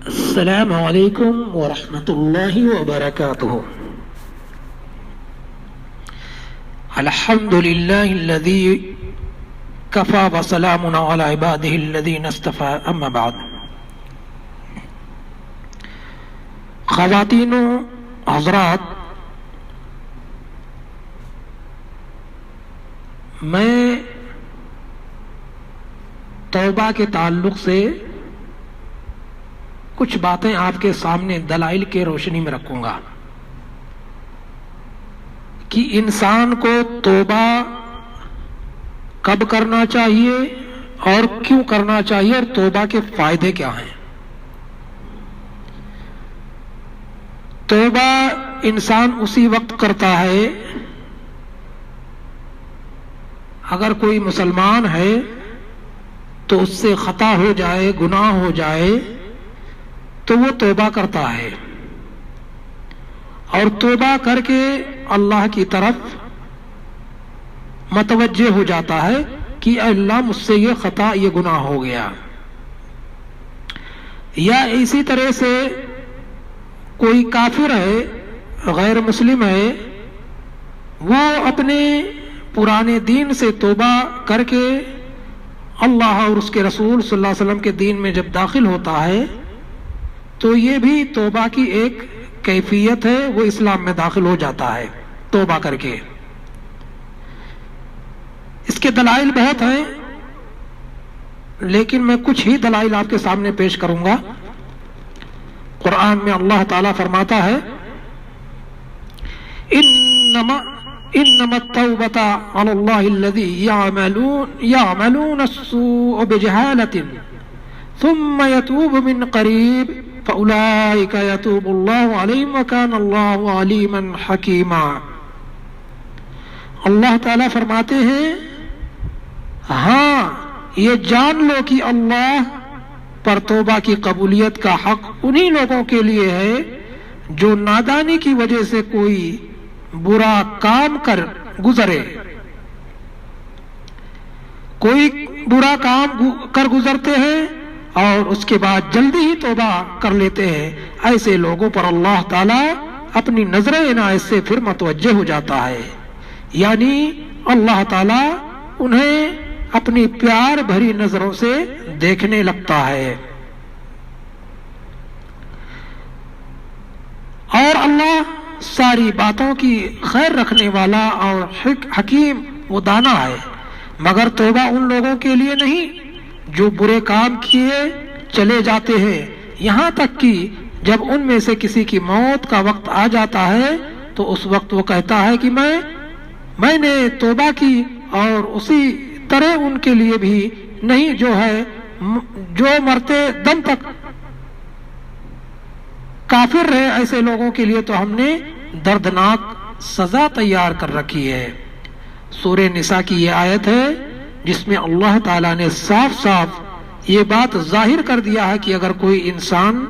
السلام علیکم ورحمۃ اللہ وبرکاتہ۔ الحمد للہ الذی کفی وسلام علی عبادہ الذین اصطفی، اما بعد۔ خواتین و حضرات، میں توبہ کے تعلق سے کچھ باتیں آپ کے سامنے دلائل کے روشنی میں رکھوں گا کہ انسان کو توبہ کب کرنا چاہیے اور کیوں کرنا چاہیے، اور توبہ کے فائدے کیا ہیں۔ توبہ انسان اسی وقت کرتا ہے اگر کوئی مسلمان ہے تو اس سے خطا ہو جائے، گناہ ہو جائے تو وہ توبہ کرتا ہے، اور توبہ کر کے اللہ کی طرف متوجہ ہو جاتا ہے کہ اے اللہ مجھ سے یہ خطا، یہ گناہ ہو گیا۔ یا اسی طرح سے کوئی کافر ہے، غیر مسلم ہے، وہ اپنے پرانے دین سے توبہ کر کے اللہ اور اس کے رسول صلی اللہ علیہ وسلم کے دین میں جب داخل ہوتا ہے تو یہ بھی توبہ کی ایک کیفیت ہے، وہ اسلام میں داخل ہو جاتا ہے توبہ کر کے۔ اس کے دلائل بہت ہیں، لیکن میں کچھ ہی دلائل آپ کے سامنے پیش کروں گا۔ قرآن میں اللہ تعالیٰ فرماتا ہے انما التوبة على الله الذي يعملون السوء بجهالة ثم يتوب من قريب فأولئك يتوب الله عليهم وكان الله عليما حكيما۔ اللہ تعالیٰ فرماتے ہیں ہاں یہ جان لو کہ اللہ پر توبہ کی قبولیت کا حق انہی لوگوں کے لیے ہے جو نادانی کی وجہ سے کوئی برا کام کر گزرے، کوئی برا کام کر گزرتے ہیں اور اس کے بعد جلدی ہی توبہ کر لیتے ہیں، ایسے لوگوں پر اللہ تعالیٰ اپنی نظر عنایت سے پھر متوجہ ہو جاتا ہے، یعنی اللہ تعالیٰ انہیں اپنی پیار بھری نظروں سے دیکھنے لگتا ہے۔ اور اللہ ساری باتوں کی خیر رکھنے والا اور حکیم و دانا ہے، مگر توبہ ان لوگوں کے لیے نہیں جو برے کام کیے چلے جاتے ہیں، یہاں تک کہ جب ان میں سے کسی کی موت کا وقت آ جاتا ہے تو اس وقت وہ کہتا ہے کہ میں نے توبہ کی، اور اسی طرح ان کے لیے بھی نہیں جو مرتے دم تک کافر رہے، ایسے لوگوں کے لیے تو ہم نے دردناک سزا تیار کر رکھی ہے۔ سورہ نساء کی یہ آیت ہے جس میں اللہ تعالیٰ نے صاف صاف یہ بات ظاہر کر دیا ہے کہ اگر کوئی انسان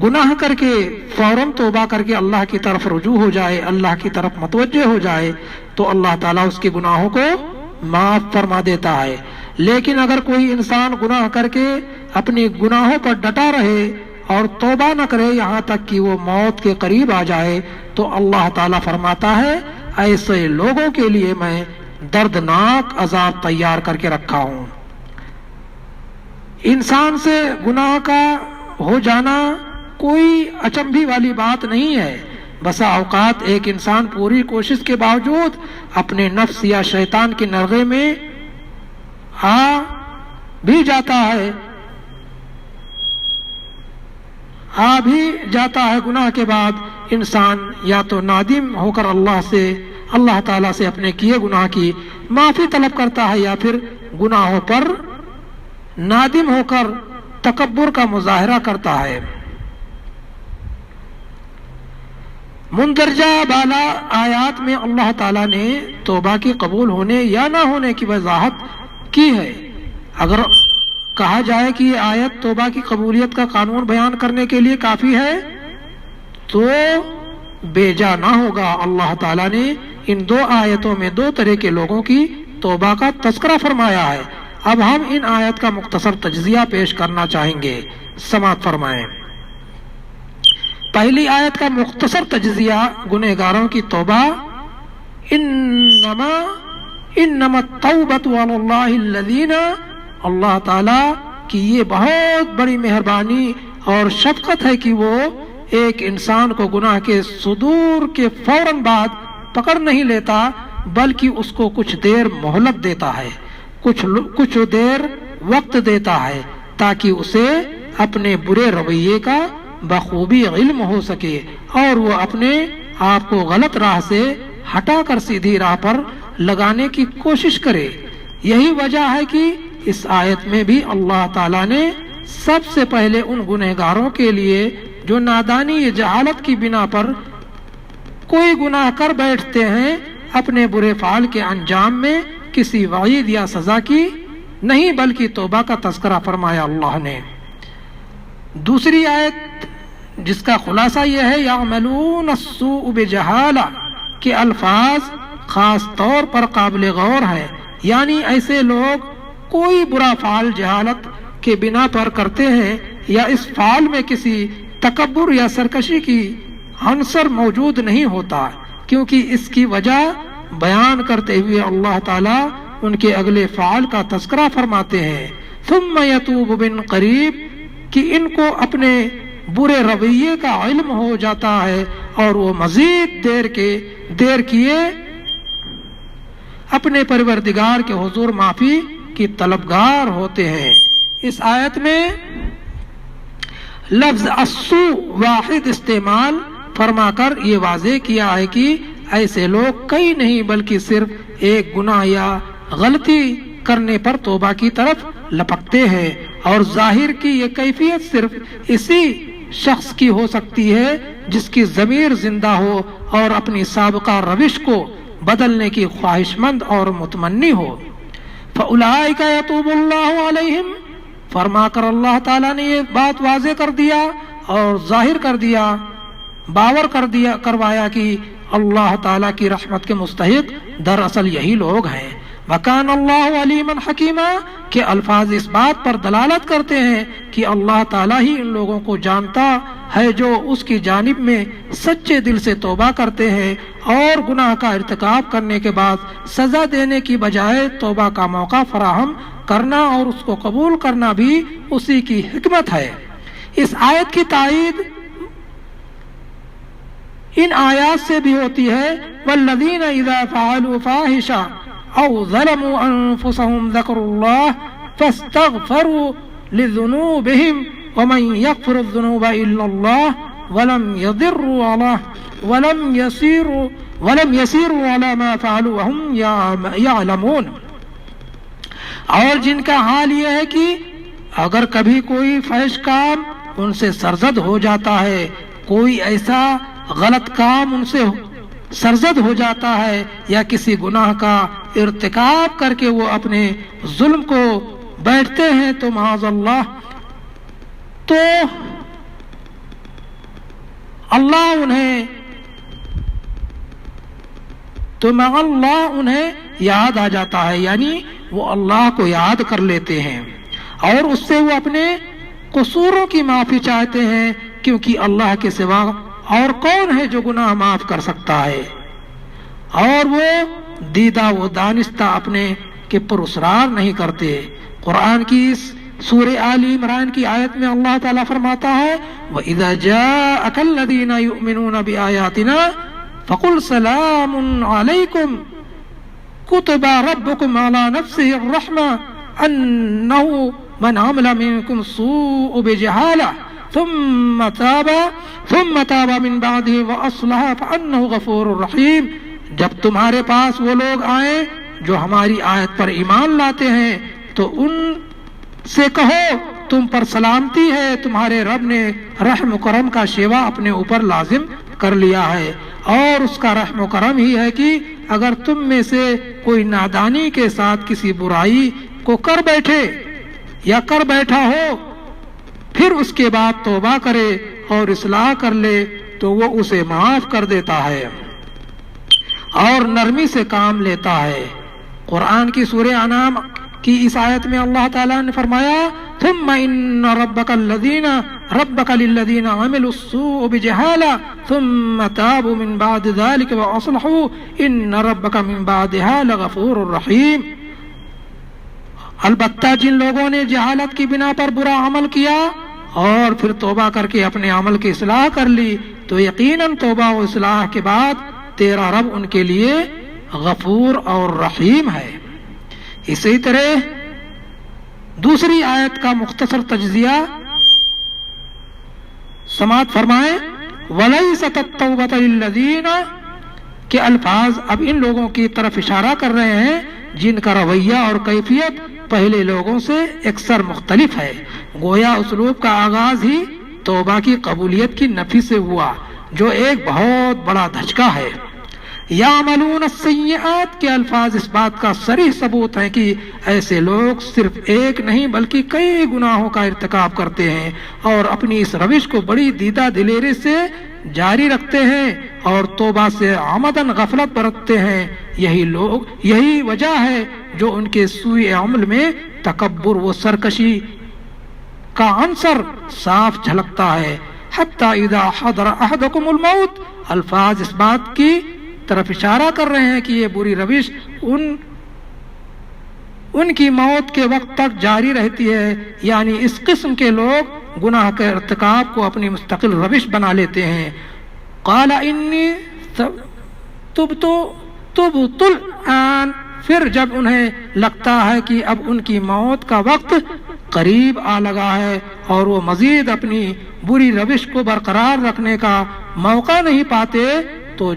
گناہ کر کے فوراً توبہ کر کے اللہ کی طرف رجوع ہو جائے، اللہ کی طرف متوجہ ہو جائے تو اللہ تعالیٰ اس کے گناہوں کو معاف فرما دیتا ہے، لیکن اگر کوئی انسان گناہ کر کے اپنی گناہوں پر ڈٹا رہے اور توبہ نہ کرے یہاں تک کہ وہ موت کے قریب آ جائے تو اللہ تعالیٰ فرماتا ہے ایسے لوگوں کے لیے میں دردناک عذاب تیار کر کے رکھا ہوں۔ انسان سے گناہ کا ہو جانا کوئی اچنبھی والی بات نہیں ہے، بسا اوقات ایک انسان پوری کوشش کے باوجود اپنے نفس یا شیطان کے نرغے میں آ بھی جاتا ہے گناہ کے بعد انسان یا تو نادم ہو کر اللہ تعالیٰ سے اپنے کیے گناہ کی معافی طلب کرتا ہے، یا پھر گناہوں پر نادم ہو کر تکبر کا مظاہرہ کرتا ہے۔ مندرجہ بالا آیات میں اللہ تعالیٰ نے توبہ کی قبول ہونے یا نہ ہونے کی وضاحت کی ہے۔ اگر کہا جائے کہ یہ آیت توبہ کی قبولیت کا قانون بیان کرنے کے لیے کافی ہے تو بے جا نہ ہوگا۔ اللہ تعالیٰ نے ان دو آیتوں میں دو طرح کے لوگوں کی توبہ کا تذکرہ فرمایا ہے۔ اب ہم ان آیت کا مختصر تجزیہ پیش کرنا چاہیں گے۔ سماعت فرمائیں۔ پہلی آیت کا مختصر تجزیہ گنہگاروں کی توبہ، انما التوبۃ علی اللہ الذین، اللہ تعالی کی یہ بہت بڑی مہربانی اور شفقت ہے کہ وہ ایک انسان کو گناہ کے صدور کے فوراً بعد پکڑ نہیں لیتا، بلکہ اس کو کچھ دیر مہلت دیتا ہے، کچھ دیر وقت دیتا ہے، تاکہ اسے اپنے برے رویے کا بخوبی علم ہو سکے اور وہ اپنے آپ کو غلط راہ سے ہٹا کر سیدھی راہ پر لگانے کی کوشش کرے۔ یہی وجہ ہے کہ اس آیت میں بھی اللہ تعالیٰ نے سب سے پہلے ان گنہگاروں کے لیے جو نادانی یا جہالت کی بنا پر کوئی گناہ کر بیٹھتے ہیں، اپنے برے فعل کے انجام میں کسی وعید یا سزا کی نہیں بلکہ توبہ کا تذکرہ فرمایا اللہ نے۔ دوسری آیت جس کا خلاصہ یہ ہے یعملون السوء بجہالہ کے الفاظ خاص طور پر قابل غور ہے، یعنی ایسے لوگ کوئی برا فعل جہالت کے بنا پر کرتے ہیں یا اس فعل میں کسی تکبر یا سرکشی کی عنصر موجود نہیں ہوتا، کیونکہ اس کی وجہ بیان کرتے ہوئے اللہ تعالیٰ ان کے اگلے فعل کا تذکرہ فرماتے ہیں، ثم یتوب من قریب، کہ ان کو اپنے برے رویے کا علم ہو جاتا ہے اور وہ مزید دیر کیے اپنے پروردگار کے حضور معافی کی طلبگار ہوتے ہیں۔ اس آیت میں لفظ السوء واحد استعمال فرما کر یہ واضح کیا ہے کہ ایسے لوگ کئی نہیں بلکہ صرف ایک گناہ یا غلطی کرنے پر توبہ کی طرف لپکتے ہیں، اور ظاہر کی یہ کیفیت صرف اسی شخص کی ہو سکتی ہے جس کی ضمیر زندہ ہو اور اپنی سابقہ روش کو بدلنے کی خواہش مند اور متمنی ہو۔ فَأُولَٰئِكَ يَتُوبُ اللَّهُ عَلَيْهِمْ، فرما کر اللہ تعالیٰ نے یہ بات واضح کر دیا اور ظاہر کر دیا، باور کروایا کہ اللہ تعالیٰ کی رحمت کے مستحق دراصل یہی لوگ ہیں۔ وَكَانَ اللَّهُ عَلِيمًا حَكِيمًا کے الفاظ اس بات پر دلالت کرتے ہیں کہ اللہ تعالیٰ ہی ان لوگوں کو جانتا ہے جو اس کی جانب میں سچے دل سے توبہ کرتے ہیں اور گناہ کا ارتکاب کرنے کے بعد سزا دینے کی بجائے توبہ کا موقع فراہم کرنا اور اس کو قبول کرنا بھی اسی کی حکمت ہے۔ اس آیت کی تائید ان آیات سے بھی ہوتی ہے، والذین اذا فعلوا فاحشہ او ظلموا انفسهم ذکروا اللہ فاستغفروا لذنوبهم ومن يغفر الذنوب الا اللہ ولم يسيروا على ما فعلوا وهم يعلمون، اور جن کا حال یہ ہے کہ اگر کبھی کوئی فحش کام ان سے سرزد ہو جاتا ہے، کوئی ایسا غلط کام ان سے سرزد ہو جاتا ہے یا کسی گناہ کا ارتکاب کر کے وہ اپنے ظلم کو بیٹھتے ہیں تو معاذ اللہ تو اللہ انہیں یاد آ جاتا ہے، یعنی وہ اللہ کو یاد کر لیتے ہیں اور اس سے وہ اپنے قصوروں کی معافی چاہتے ہیں، کیونکہ اللہ کے سوا اور کون ہے جو گناہ معاف کر سکتا ہے، اور وہ دیدہ و دانستہ اپنے کے پراسرار نہیں کرتے۔ قرآن کی اس سورہ آل عمران کی آیت میں اللہ تعالیٰ فرماتا ہے وَإِذَا جَاءَكَ الَّذِينَ يُؤْمِنُونَ بِآيَاتِنَا فَقُلْ سَلَامٌ عَلَيْكُمْ كُتِبَ رَبُّكُمْ عَلَى نَفْسِهِ الرَّحْمَةِ أَنَّهُ مَنْ عَمِلَ مِنكُمْ السُّوءَ بِجَهَالَةٍ ثم تاب من بعده وأصلح فأنه غفور رحیم، جب تمہارے پاس وہ لوگ آئیں جو ہماری آیت پر ایمان لاتے ہیں تو ان سے کہو تم پر سلامتی ہے، تمہارے رب نے رحم و کرم کا شیوا اپنے اوپر لازم کر لیا ہے، اور اس کا رحم و کرم ہی ہے کہ اگر تم میں سے کوئی نادانی کے ساتھ کسی برائی کو کر بیٹھے یا کر بیٹھا ہو پھر اس کے بعد توبہ کرے اور اصلاح کر لے تو وہ اسے معاف کر دیتا ہے اور نرمی سے کام لیتا ہے۔ قرآن کی سورہ انعام کی اس آیت میں اللہ تعالیٰ نے فرمایا ثم ان ربك للذين عملوا السوء بجهالة ثم تابوا من بعد ذلك واصلحوا ان ربك من بعدها لغفور رحیم. البتہ جن لوگوں نے جہالت کی بنا پر برا عمل کیا اور پھر توبہ کر کے اپنے عمل کی اصلاح کر لی تو یقیناً توبہ و اصلاح کے بعد تیرا رب ان کے لیے غفور اور رحیم ہے. اسی طرح دوسری آیت کا مختصر تجزیہ سماعت فرمائیں. وَلَيْسَتِ التَّوْبَةُ لِلَّذِينَ کے الفاظ اب ان لوگوں کی طرف اشارہ کر رہے ہیں جن کا رویہ اور کیفیت پہلے لوگوں سے اکثر مختلف ہے. گویا اسلوب کا آغاز ہی توبہ کی قبولیت کی نفی سے ہوا جو ایک بہت بڑا دھچکا ہے. یعملون السیئات کے الفاظ اس بات کا صریح ثبوت ہے کہ ایسے لوگ صرف ایک نہیں بلکہ کئی گناہوں کا ارتکاب کرتے ہیں اور اپنی اس روش کو بڑی دیدہ دلیری سے جاری رکھتے ہیں اور توبہ سے عمدن غفلت برتتے ہیں. یہی وجہ ہے جو ان کے سوء عمل میں تکبر و سرکشی کا عنصر صاف جھلکتا ہے. حتی اذا حضر احدکم الموت الفاظ اس بات کی طرف اشارہ کر رہے ہیں کہ یہ بری روش ان کی موت کے وقت تک جاری رہتی ہے. یعنی اس قسم کے لوگ گناہ کے ارتکاب کو اپنی مستقل روش بنا لیتے ہیں. قال انی تبت الآن پھر جب انہیں لگتا ہے کہ اب ان کی موت کا وقت قریب آ لگا ہے اور وہ مزید اپنی بری روش کو برقرار رکھنے کا موقع نہیں پاتے تو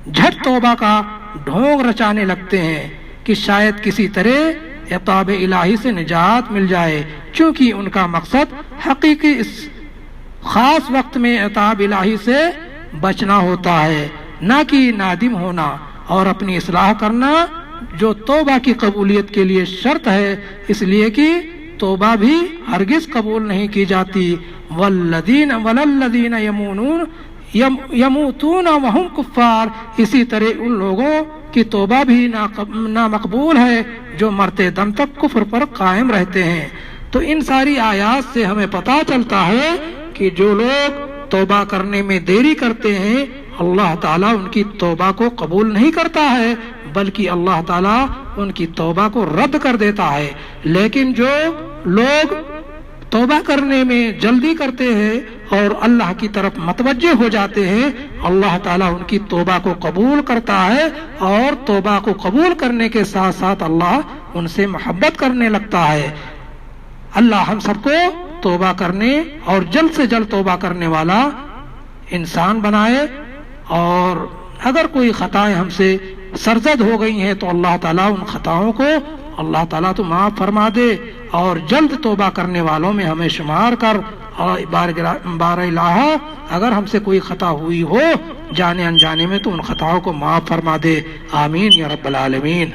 جھٹ توبہ کا ڈھونگ رچانے لگتے ہیں کہ شاید کسی طرح عقاب الہی سے نجات مل جائے. چونکہ ان کا مقصد حقیقی اس خاص وقت میں عقاب الہی سے بچنا ہوتا ہے نہ کہ نادم ہونا اور اپنی اصلاح کرنا جو توبہ کی قبولیت کے لیے شرط ہے. اس لیے کہ توبہ بھی ہرگز قبول نہیں کی جاتی. والذین یموتون وہم کفار اسی طرح ان لوگوں کی توبہ بھی نامقبول ہے جو مرتے دم تک کفر پر قائم رہتے ہیں. تو ان ساری آیات سے ہمیں پتہ چلتا ہے کہ جو لوگ توبہ کرنے میں دیری کرتے ہیں اللہ تعالیٰ ان کی توبہ کو قبول نہیں کرتا ہے بلکہ اللہ تعالیٰ ان کی توبہ کو رد کر دیتا ہے. لیکن جو لوگ توبہ کرنے میں جلدی کرتے ہیں اور اللہ کی طرف متوجہ ہو جاتے ہیں اللہ تعالیٰ ان کی توبہ کو قبول کرتا ہے اور توبہ کو قبول کرنے کے ساتھ ساتھ اللہ ان سے محبت کرنے لگتا ہے. اللہ ہم سب کو توبہ کرنے اور جلد سے جلد توبہ کرنے والا انسان بنائے. اور اگر کوئی خطائیں ہم سے سرزد ہو گئی ہیں تو اللہ تعالیٰ ان خطاؤں کو اللہ تعالیٰ تو معاف فرما دے اور جلد توبہ کرنے والوں میں ہمیں شمار کر. اور بار الہ اگر ہم سے کوئی خطا ہوئی ہو جانے انجانے میں تو ان خطاؤں کو معاف فرما دے. آمین یا رب العالمین.